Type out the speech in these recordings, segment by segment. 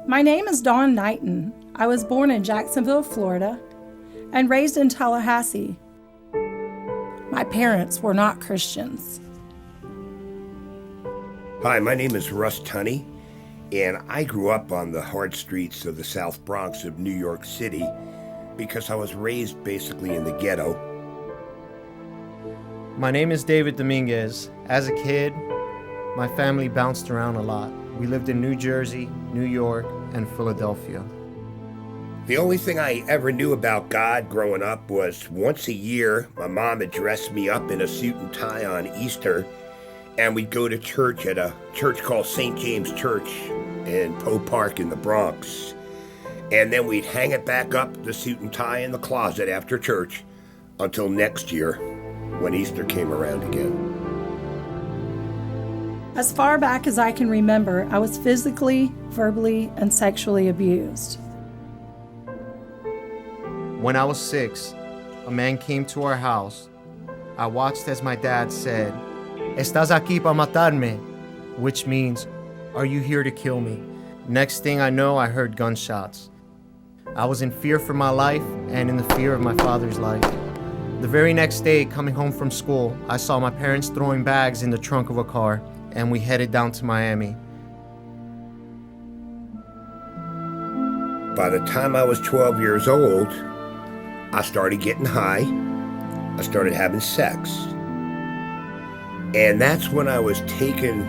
My name is Dawn Knighton. I was born in Jacksonville, Florida, and raised in Tallahassee. My parents were not Christians. Hi, my name is Russ Tunney, and I grew up on the hard streets of the South Bronx of New York City because I was raised basically in the ghetto. My name is David Dominguez. As a kid, my family bounced around a lot. We lived in New Jersey, New York, and Philadelphia. The only thing I ever knew about God growing up was once a year, my mom had dressed me up in a suit and tie on Easter, and we'd go to church at a church called St. James Church in Poe Park in the Bronx. And then we'd hang it back up, the suit and tie, in the closet after church until next year when Easter came around again. As far back as I can remember, I was physically, verbally, and sexually abused. When I was 6, a man came to our house. I watched as my dad said, "Estás aquí para matarme," which means, "Are you here to kill me?" Next thing I know, I heard gunshots. I was in fear for my life and in the fear of my father's life. The very next day, coming home from school, I saw my parents throwing bags in the trunk of a car, and we headed down to Miami. By the time I was 12 years old, I started getting high. I started having sex. And that's when I was taken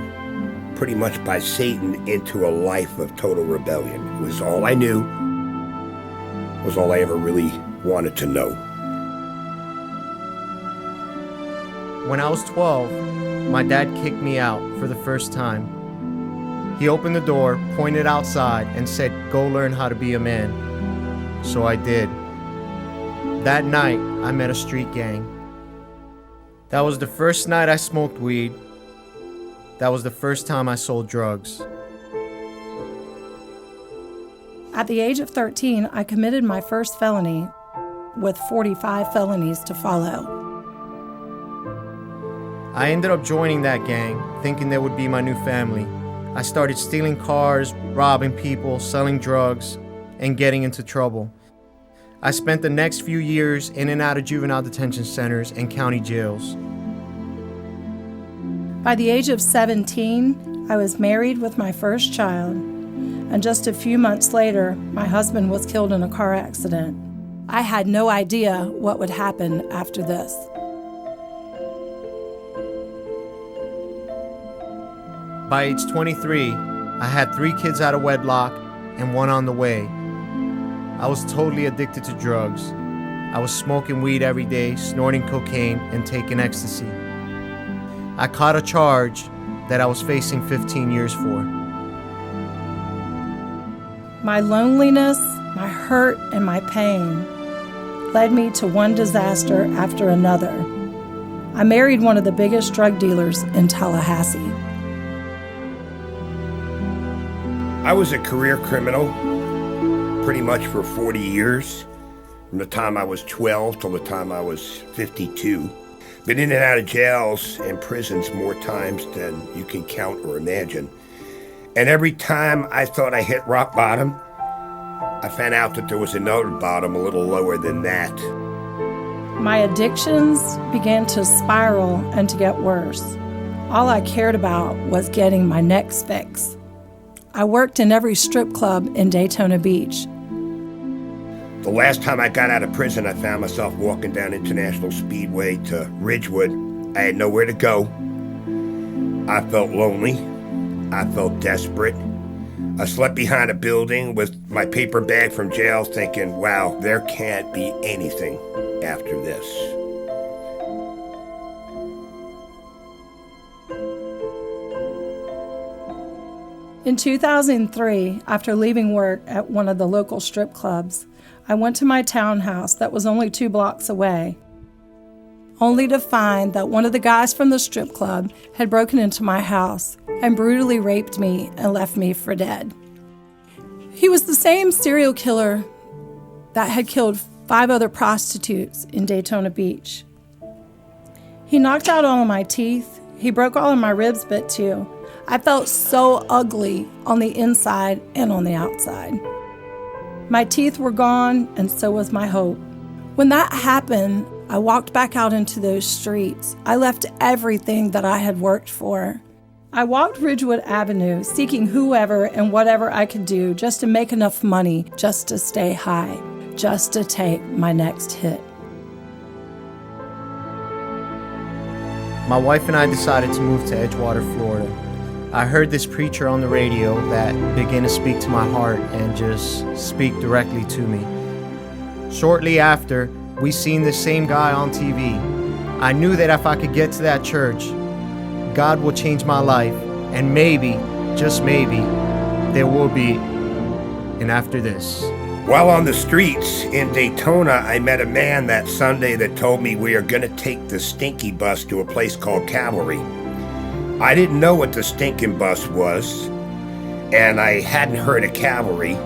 pretty much by Satan into a life of total rebellion. It was all I knew. It was all I ever really wanted to know. When I was 12, my dad kicked me out for the first time. He opened the door, pointed outside, and said, "Go learn how to be a man." So I did. That night, I met a street gang. That was the first night I smoked weed. That was the first time I sold drugs. At the age of 13, I committed my first felony, with 45 felonies to follow. I ended up joining that gang, thinking they would be my new family. I started stealing cars, robbing people, selling drugs, and getting into trouble. I spent the next few years in and out of juvenile detention centers and county jails. By the age of 17, I was married with my first child, and just a few months later, my husband was killed in a car accident. I had no idea what would happen after this. By age 23, I had 3 kids out of wedlock and 1 on the way. I was totally addicted to drugs. I was smoking weed every day, snorting cocaine, and taking ecstasy. I caught a charge that I was facing 15 years for. My loneliness, my hurt, and my pain led me to one disaster after another. I married one of the biggest drug dealers in Tallahassee. I was a career criminal pretty much for 40 years, from the time I was 12 till the time I was 52. Been in and out of jails and prisons more times than you can count or imagine. And every time I thought I hit rock bottom, I found out that there was another bottom a little lower than that. My addictions began to spiral and to get worse. All I cared about was getting my next fix. I worked in every strip club in Daytona Beach. The last time I got out of prison, I found myself walking down International Speedway to Ridgewood. I had nowhere to go. I felt lonely. I felt desperate. I slept behind a building with my paper bag from jail thinking, wow, there can't be anything after this. In 2003, after leaving work at one of the local strip clubs, I went to my townhouse that was only 2 blocks away, only to find that one of the guys from the strip club had broken into my house and brutally raped me and left me for dead. He was the same serial killer that had killed 5 other prostitutes in Daytona Beach. He knocked out all of my teeth. He broke all of my ribs but 2. I felt so ugly on the inside and on the outside. My teeth were gone, and so was my hope. When that happened, I walked back out into those streets. I left everything that I had worked for. I walked Ridgewood Avenue, seeking whoever and whatever I could do just to make enough money, just to stay high, just to take my next hit. My wife and I decided to move to Edgewater, Florida. I heard this preacher on the radio that began to speak to my heart and just speak directly to me. Shortly after, we seen the same guy on TV. I knew that if I could get to that church, God will change my life, and maybe, just maybe, there will be an after this. While on the streets in Daytona, I met a man that Sunday that told me we are going to take the Stinky Bus to a place called Cavalry. I didn't know what the Stinking Bus was, and I hadn't heard of Cavalry.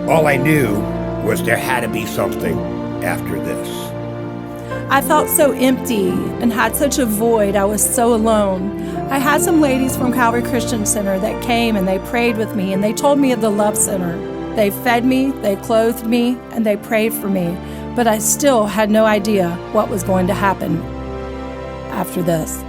All I knew was there had to be something after this. I felt so empty and had such a void. I was so alone. I had some ladies from Calvary Christian Center that came and they prayed with me, and they told me of the Love Center. They fed me, they clothed me, and they prayed for me, but I still had no idea what was going to happen after this.